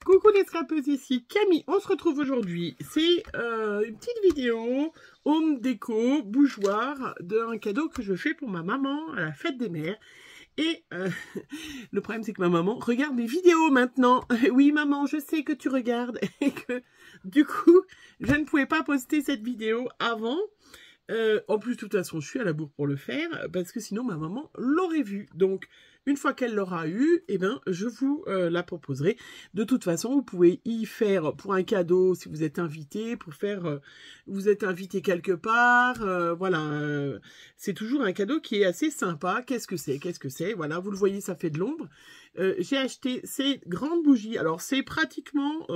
Coucou les scrapeuses, ici Camille. On se retrouve aujourd'hui. C'est une petite vidéo home déco bougeoir d'un cadeau que je fais pour ma maman à la fête des mères. Et le problème, c'est que ma maman regarde mes vidéos maintenant. Oui, maman, je sais que tu regardes. Et que du coup, je ne pouvais pas poster cette vidéo avant. En plus, de toute façon, je suis à la bourre pour le faire, parce que sinon, ma maman l'aurait vue. Donc, une fois qu'elle l'aura eue, eh ben, je vous la proposerai. De toute façon, vous pouvez y faire pour un cadeau, si vous êtes invité, pour faire, vous êtes invité quelque part, voilà. C'est toujours un cadeau qui est assez sympa. Qu'est-ce que c'est? Qu'est-ce que c'est? Voilà, vous le voyez, ça fait de l'ombre. J'ai acheté ces grandes bougies. Alors, c'est pratiquement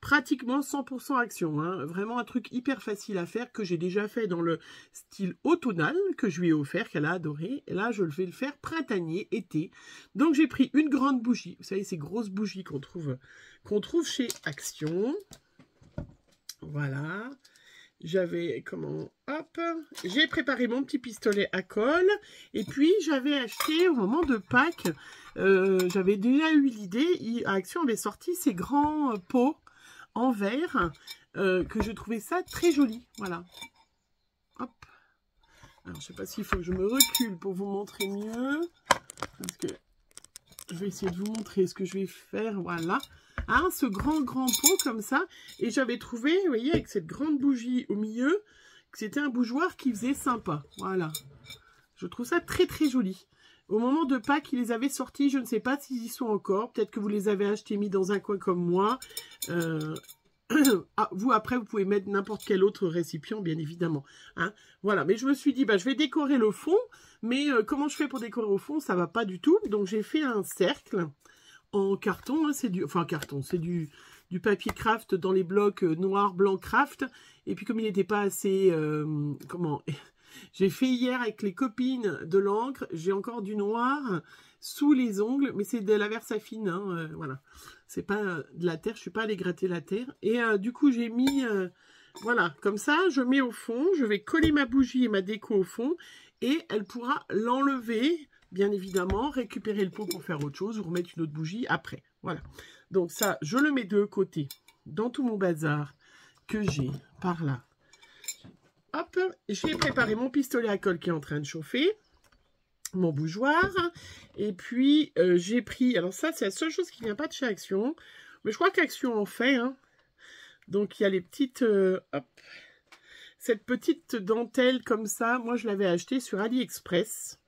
100% action, hein. Vraiment un truc hyper facile à faire que j'ai déjà fait dans le style automnal que je lui ai offert, qu'elle a adoré. Et là, je vais le faire printanier, été. Donc, j'ai pris une grande bougie. Vous savez, ces grosses bougies qu'on trouve chez Action. Voilà. J'avais, hop, j'ai préparé mon petit pistolet à colle. Et puis, j'avais acheté au moment de Pâques, j'avais déjà eu l'idée, Action avait sorti ces grands pots en verre, que je trouvais ça très joli, voilà. Hop. Alors, je sais pas s'il faut que je me recule pour vous montrer mieux, parce que je vais essayer de vous montrer ce que je vais faire, voilà. Hein, ce grand pot comme ça, et j'avais trouvé, vous voyez, avec cette grande bougie au milieu, que c'était un bougeoir qui faisait sympa, voilà. Je trouve ça très très joli. Au moment de Pâques, ils les avaient sortis, je ne sais pas s'ils y sont encore. Peut-être que vous les avez achetés, mis dans un coin comme moi. Ah, vous, après, vous pouvez mettre n'importe quel autre récipient, bien évidemment. Hein, voilà, mais je me suis dit, bah, je vais décorer le fond. Mais comment je fais pour décorer au fond? Ça va pas du tout. Donc, j'ai fait un cercle en carton. Hein, c'est du papier craft dans les blocs noir, blanc craft. Et puis, comme il n'était pas assez... J'ai fait hier avec les copines de l'encre, j'ai encore du noir sous les ongles, mais c'est de la Versafine, hein, voilà. C'est pas de la terre, je suis pas allée gratter la terre. Et du coup, j'ai mis, voilà, comme ça, je mets au fond, je vais coller ma bougie et ma déco au fond, et elle pourra l'enlever, bien évidemment, récupérer le pot pour faire autre chose, ou remettre une autre bougie après, voilà. Donc ça, je le mets de côté, dans tout mon bazar que j'ai par là. Hop, j'ai préparé mon pistolet à colle qui est en train de chauffer, mon bougeoir, et puis j'ai pris, alors ça c'est la seule chose qui ne vient pas de chez Action, mais je crois qu'Action en fait, hein. Donc il y a les petites, hop, cette petite dentelle comme ça, moi je l'avais achetée sur AliExpress,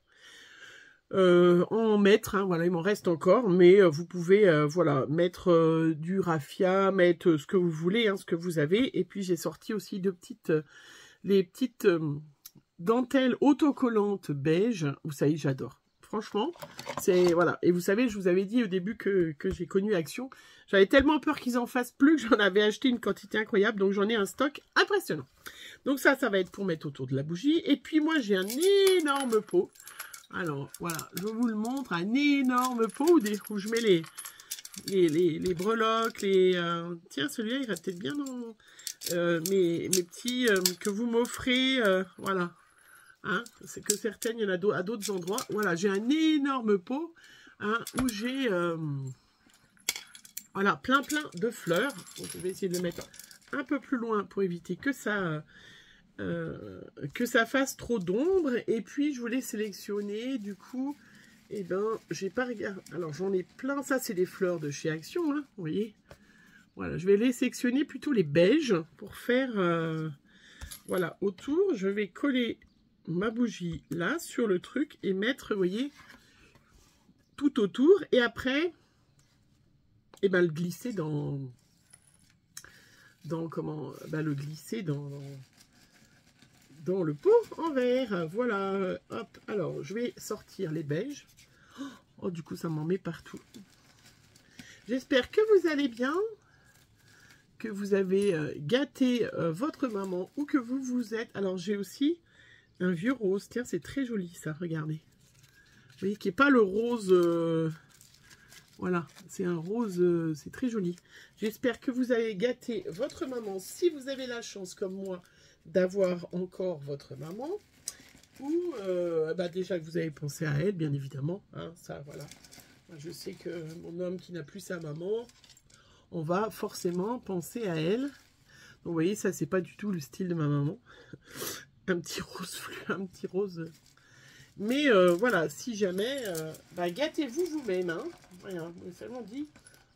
en mètres, hein, voilà, il m'en reste encore, mais vous pouvez, voilà, mettre du raffia, mettre ce que vous voulez, hein, ce que vous avez, et puis j'ai sorti aussi les petites dentelles autocollantes beige. Vous savez, j'adore. Franchement, c'est... Voilà. Et vous savez, je vous avais dit au début que j'ai connu Action. J'avais tellement peur qu'ils en fassent plus que j'en avais acheté une quantité incroyable. Donc, j'en ai un stock impressionnant. Donc, ça va être pour mettre autour de la bougie. Et puis, moi, j'ai un énorme pot. Alors, voilà. Je vous le montre. Un énorme pot où je mets les breloques, tiens, celui-là, il va peut-être bien dans... mes petits que vous m'offrez, voilà, hein, c'est que certaines, il y en a à d'autres endroits. Voilà, j'ai un énorme pot, hein, où j'ai voilà, plein de fleurs. Donc, je vais essayer de le mettre un peu plus loin pour éviter que ça fasse trop d'ombre. Et puis je voulais sélectionner, du coup, et ben j'ai pas regardé. Alors j'en ai plein, ça c'est des fleurs de chez Action, hein, vous voyez. Voilà, je vais les sectionner plutôt les beiges pour faire, voilà, autour. Je vais coller ma bougie là sur le truc et mettre, vous voyez, tout autour. Et après, eh ben, le glisser le glisser dans le pot en verre. Voilà, hop. Alors, je vais sortir les beiges. Oh, du coup, ça m'en met partout. J'espère que vous allez bien, que vous avez gâté votre maman ou que vous êtes... Alors, j'ai aussi un vieux rose. Tiens, c'est très joli, ça. Regardez. Vous voyez, qui n'est pas le rose... voilà, c'est un rose, c'est très joli. J'espère que vous avez gâté votre maman, si vous avez la chance, comme moi, d'avoir encore votre maman. Ou, bah déjà que vous avez pensé à elle, bien évidemment. Hein, ça, voilà. Moi, je sais que mon homme qui n'a plus sa maman... on va forcément penser à elle. Donc, vous voyez, ça, c'est pas du tout le style de ma maman. Un petit rose un petit rose. Mais voilà, si jamais, bah, gâtez-vous vous-même. Hein. Voilà, seulement dit,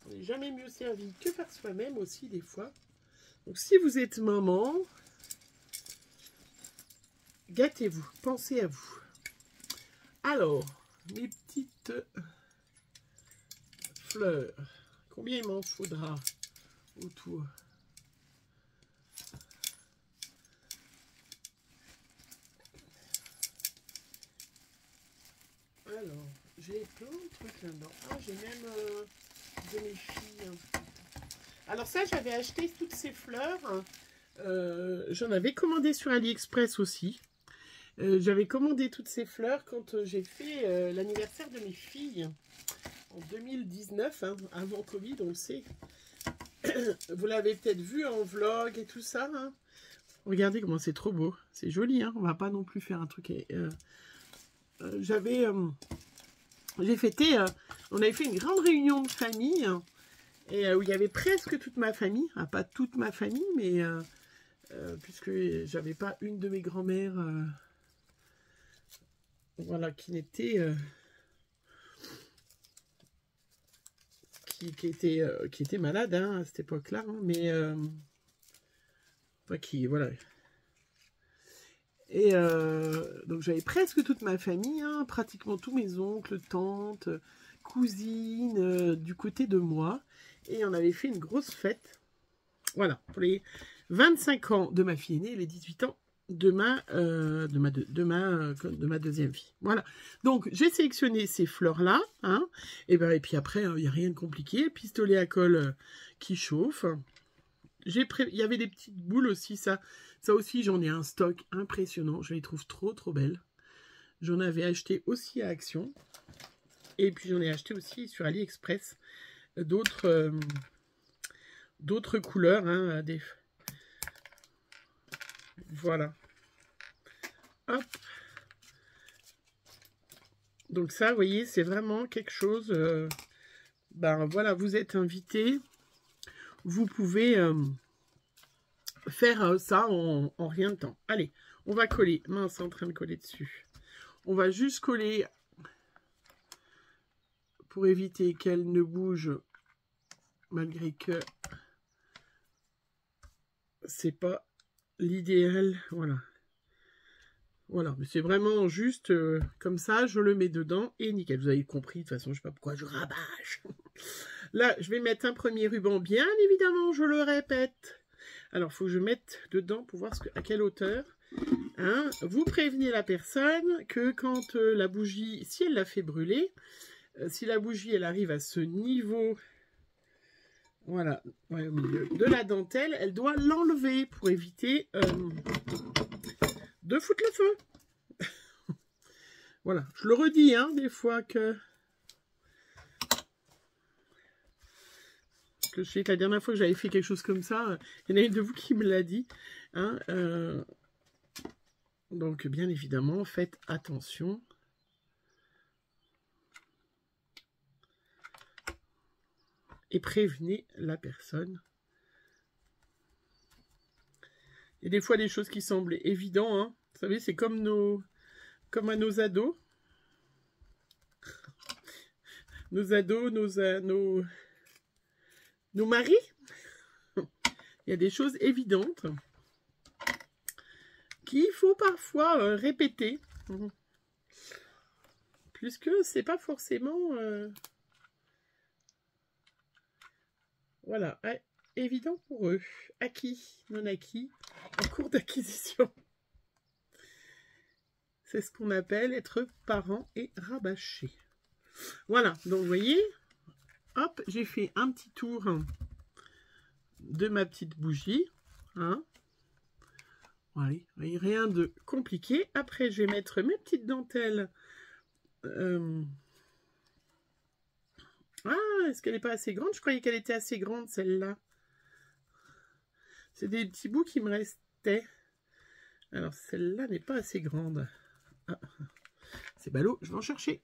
on n'est jamais mieux servi que par soi-même aussi, des fois. Donc, si vous êtes maman, gâtez-vous, pensez à vous. Alors, mes petites fleurs, combien il m'en faudra autour? Alors, j'ai plein de trucs là-dedans. Ah, j'ai même de mes filles. Alors ça, j'avais acheté toutes ces fleurs. J'en avais commandé sur AliExpress aussi. J'avais commandé toutes ces fleurs quand j'ai fait l'anniversaire de mes filles. En 2019, hein, avant Covid, on le sait. Vous l'avez peut-être vu en vlog et tout ça. Hein. Regardez comment c'est trop beau. C'est joli, hein. On va pas non plus faire un truc... j'ai fêté, on avait fait une grande réunion de famille et où il y avait presque toute ma famille, pas toute ma famille, mais puisque j'avais pas une de mes grand-mères, voilà, qui n'était qui était malade hein, à cette époque-là, hein, mais enfin, qui voilà. Et donc j'avais presque toute ma famille, hein, pratiquement tous mes oncles, tantes, cousines, du côté de moi. Et on avait fait une grosse fête. Voilà, pour les 25 ans de ma fille aînée et les 18 ans de ma deuxième fille. Voilà, donc j'ai sélectionné ces fleurs-là. Hein, et puis après, il n'y a rien de compliqué. Pistolet à colle qui chauffe. Il y avait des petites boules aussi, ça aussi j'en ai un stock impressionnant, je les trouve trop belles. J'en avais acheté aussi à Action, et puis j'en ai acheté aussi sur AliExpress d'autres couleurs, hein, voilà. Hop. Donc ça, vous voyez, c'est vraiment quelque chose, ben voilà, vous êtes invités. Vous pouvez faire ça en rien de temps. Allez, on va coller. Mince, c'est en train de coller dessus. On va juste coller pour éviter qu'elle ne bouge, malgré que c'est pas l'idéal. Voilà. Voilà, mais c'est vraiment juste comme ça, je le mets dedans et nickel. Vous avez compris, de toute façon, je sais pas pourquoi je rabâche. Là, je vais mettre un premier ruban, bien évidemment, je le répète. Alors, il faut que je mette dedans pour voir à quelle hauteur. Hein. Vous prévenez la personne que quand la bougie, si elle la fait brûler, si la bougie, elle arrive à ce niveau, voilà, ouais, au milieu de la dentelle, elle doit l'enlever pour éviter de foutre le feu. Voilà, je le redis, hein, des fois que je sais que la dernière fois que j'avais fait quelque chose comme ça, il y en a une de vous qui me l'a dit. Hein, donc, bien évidemment, faites attention. Et prévenez la personne. Il y a des fois des choses qui semblent évidentes. Hein. Vous savez, c'est comme à nos ados. Nos ados, nos maris. Il y a des choses évidentes qu'il faut parfois répéter. Puisque c'est pas forcément voilà, évident pour eux. Acquis, non acquis, en cours d'acquisition. C'est ce qu'on appelle être parent et rabâché. Voilà, donc vous voyez, hop, j'ai fait un petit tour de ma petite bougie. Hein. Voilà, rien de compliqué. Après, je vais mettre mes petites dentelles. Ah, est-ce qu'elle n'est pas assez grande? Je croyais qu'elle était assez grande, celle-là. C'est des petits bouts qui me restaient. Alors, celle-là n'est pas assez grande. Ah, c'est ballot, je vais en chercher.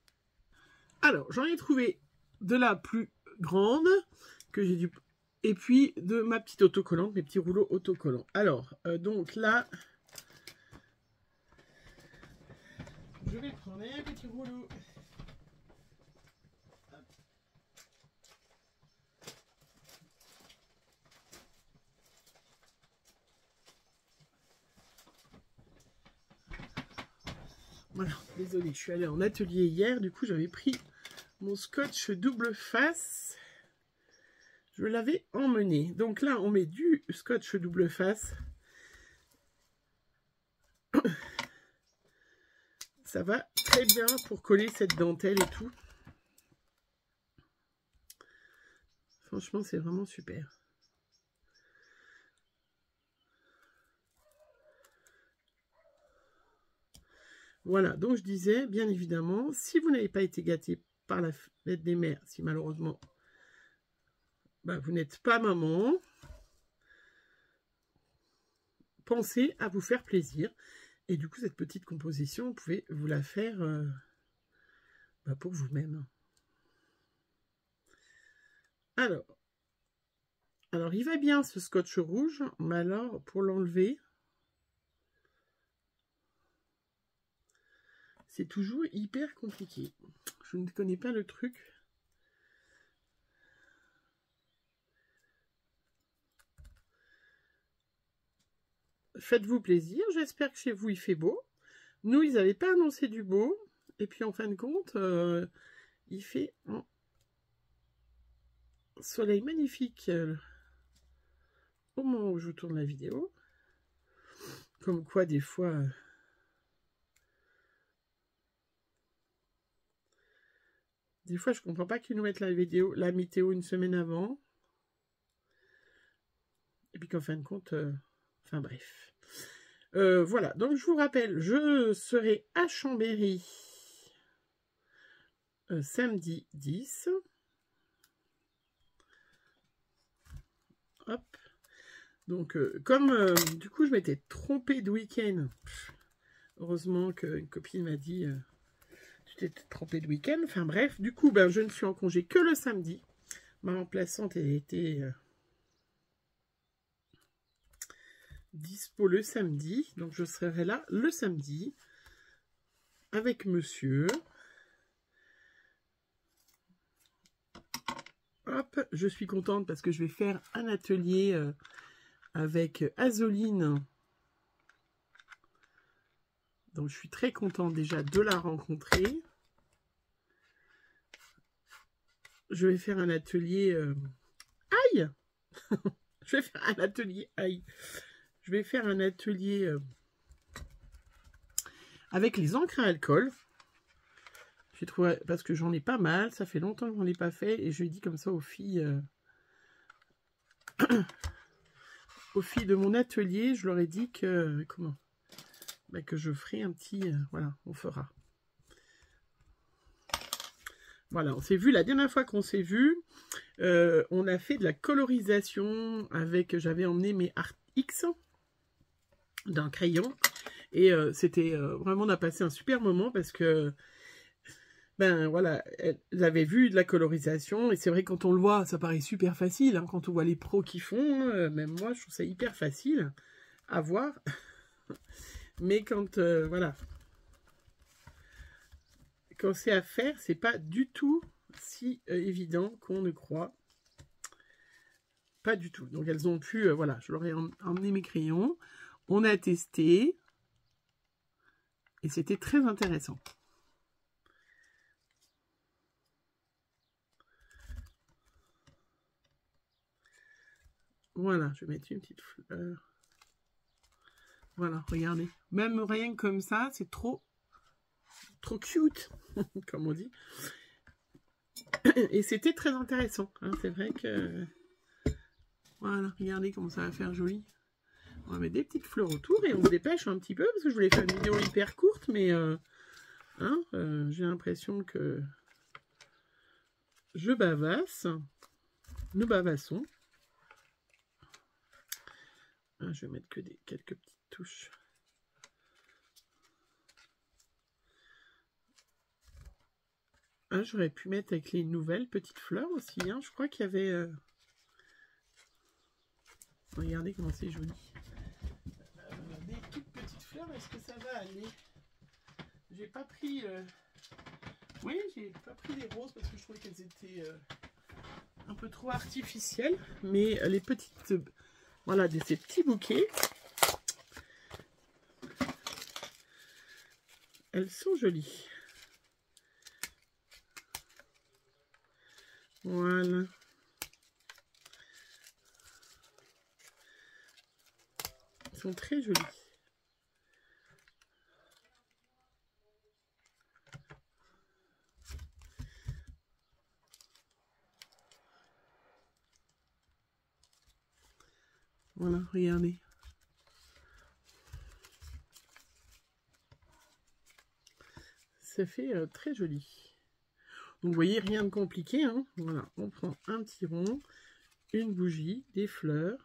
Alors, j'en ai trouvé de la plus grande que j'ai dû Et puis de ma petite autocollante, mes petits rouleaux autocollants. Alors, donc là, je vais prendre un petit rouleau. Voilà, désolé, je suis allée en atelier hier, du coup j'avais pris mon scotch double face. Je l'avais emmené. Donc là, on met du scotch double face. Ça va très bien pour coller cette dentelle et tout. Franchement, c'est vraiment super. Voilà, donc je disais, bien évidemment, si vous n'avez pas été gâté par la fête des mères, si malheureusement, bah, vous n'êtes pas maman, pensez à vous faire plaisir. Et du coup, cette petite composition, vous pouvez vous la faire bah, pour vous-même. Alors, il va bien ce scotch rouge, mais alors, pour l'enlever, c'est toujours hyper compliqué. Je ne connais pas le truc. Faites-vous plaisir. J'espère que chez vous, il fait beau. Nous, ils n'avaient pas annoncé du beau. Et puis, en fin de compte, il fait un soleil magnifique au moment où je vous tourne la vidéo. Comme quoi, des fois... Des fois, je comprends pas qu'ils nous mettent la météo une semaine avant. Et puis qu'en fin de compte... enfin bref. Voilà, donc je vous rappelle, je serai à Chambéry samedi 10. Hop. Donc, comme du coup, je m'étais trompée de week-end. Heureusement qu'une copine m'a dit tu t'es trompée de week-end. Enfin bref, du coup, ben, je ne suis en congé que le samedi. Ma remplaçante était dispo le samedi. Donc, je serai là le samedi avec monsieur. Hop, je suis contente parce que je vais faire un atelier avec Azoline. Donc, je suis très contente déjà de la rencontrer. Je vais faire un atelier... Aïe. Je vais faire un atelier... Aïe. Je vais faire un atelier avec les encres à alcool. J'ai trouvé... Parce que j'en ai pas mal. Ça fait longtemps que j'en ai pas fait. Et je lui dis comme ça aux filles... aux filles de mon atelier. Je leur ai dit que... Comment bah, que je ferai un petit... voilà, on fera. Voilà, on s'est vu la dernière fois qu'on s'est vu. On a fait de la colorisation avec... J'avais emmené mes Art X d'un crayon. Et c'était vraiment, on a passé un super moment parce que... Ben voilà, elles avaient vu de la colorisation. Et c'est vrai, quand on le voit, ça paraît super facile. Hein, quand on voit les pros qui font, même moi, je trouve ça hyper facile à voir. Mais quand, voilà... Quand c'est à faire, c'est pas du tout si évident qu'on ne croit. Pas du tout. Donc elles ont pu, voilà, je leur ai emmené mes crayons. On a testé. Et c'était très intéressant. Voilà, je vais mettre une petite fleur. Voilà, regardez. Même rien que comme ça, c'est trop cute, comme on dit. Et c'était très intéressant. Hein. C'est vrai que... Voilà, regardez comment ça va faire joli. On va mettre des petites fleurs autour et on se dépêche un petit peu parce que je voulais faire une vidéo hyper courte, mais j'ai l'impression que je bavasse. Nous bavassons. Je vais mettre que quelques petites touches. J'aurais pu mettre avec les nouvelles petites fleurs aussi. Hein. Je crois qu'il y avait... Regardez comment c'est joli. Des toutes petites fleurs, est-ce que ça va aller? J'ai pas pris... Oui, j'ai pas pris les roses parce que je trouvais qu'elles étaient un peu trop artificielles. Mais les petites... Voilà, ces petits bouquets. Elles sont jolies. Voilà. Elles sont très jolies. Voilà, regardez. Ça fait très joli. Donc, vous voyez, rien de compliqué. Hein. Voilà, on prend un petit rond, une bougie, des fleurs.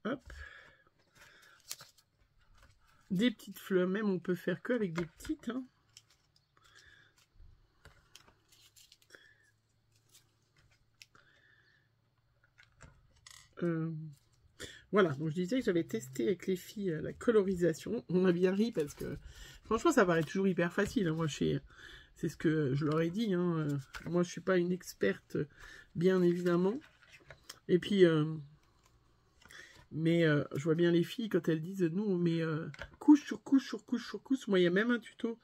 Hop. Des petites fleurs, même on peut faire que avec des petites. Hein. Voilà, donc je disais que j'avais testé avec les filles la colorisation. On a bien ri parce que franchement ça paraît toujours hyper facile. Hein. Moi c'est ce que je leur ai dit. Hein. Moi je suis pas une experte bien évidemment. Et puis je vois bien les filles quand elles disent nous on met couche sur couche sur couche sur couche. Moi il y a même un tuto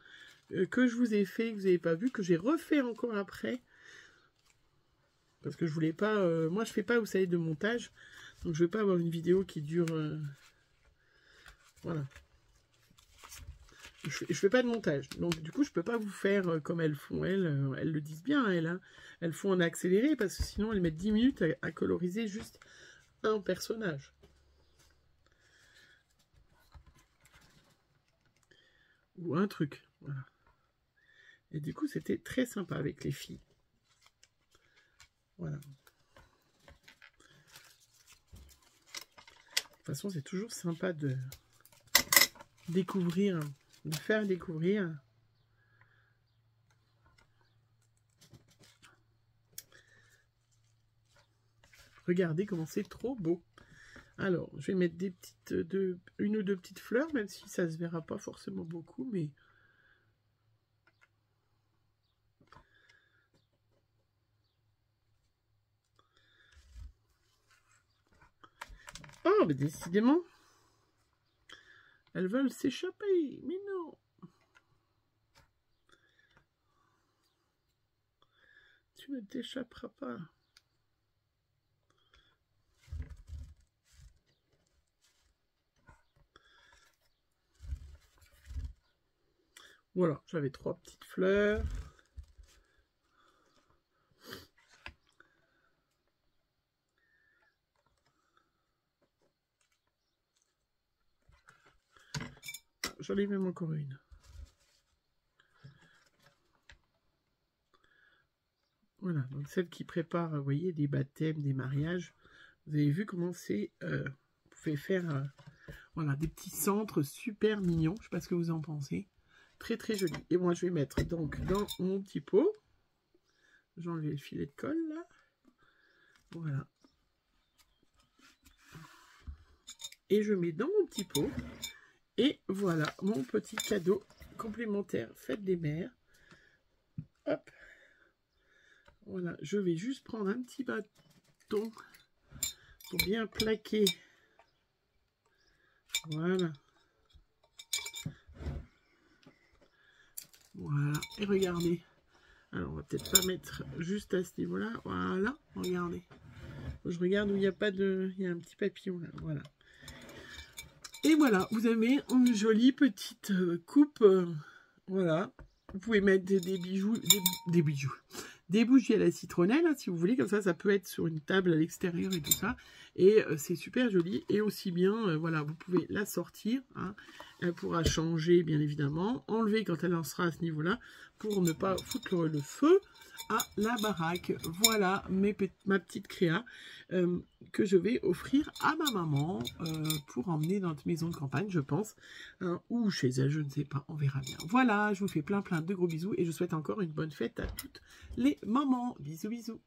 que je vous ai fait, que vous n'avez pas vu, que j'ai refait encore après. Parce que je voulais pas... moi je fais pas, vous savez, de montage. Donc je veux pas avoir une vidéo qui dure... voilà. Je fais pas de montage. Donc du coup je peux pas vous faire comme elles font. Elles le disent bien, elles. Hein. Elles font en accéléré parce que sinon elles mettent 10 minutes à coloriser juste un personnage. Ou un truc. Voilà. Et du coup c'était très sympa avec les filles. Voilà. De toute façon, c'est toujours sympa de découvrir, de faire découvrir. Regardez comment c'est trop beau. Alors, je vais mettre des petites, une ou deux petites fleurs, même si ça se verra pas forcément beaucoup, mais... Oh, mais décidément, elles veulent s'échapper, mais non. Tu ne t'échapperas pas. Voilà, j'avais 3 petites fleurs. J'en ai même encore une. Voilà, donc celle qui prépare, vous voyez, des baptêmes, des mariages. Vous avez vu comment c'est... vous pouvez faire voilà, des petits centres super mignons. Je ne sais pas ce que vous en pensez. Très très joli. Et moi je vais mettre donc dans mon petit pot. J'ai enlevé le filet de colle là. Voilà. Et je mets dans mon petit pot. Et voilà mon petit cadeau complémentaire fête des mères. Hop. Voilà, je vais juste prendre un petit bâton pour bien plaquer. Voilà. Voilà, et regardez. Alors, on va peut-être pas mettre juste à ce niveau-là. Voilà, regardez. Je regarde où il n'y a pas de... Il y a un petit papillon là, voilà. Et voilà, vous avez une jolie petite coupe. Voilà. Vous pouvez mettre des bijoux, des bijoux. Des bougies à la citronnelle, hein, si vous voulez, comme ça peut être sur une table à l'extérieur et tout ça. Et c'est super joli. Et aussi bien, voilà, vous pouvez la sortir. Hein. Elle pourra changer, bien évidemment. Enlever quand elle en sera à ce niveau-là, pour ne pas foutre le feu à la baraque. Voilà ma petite créa que je vais offrir à ma maman pour emmener dans notre maison de campagne, je pense. Hein, ou chez elle, je ne sais pas, on verra bien. Voilà, je vous fais plein de gros bisous et je souhaite encore une bonne fête à toutes les mamans. Bisous, bisous.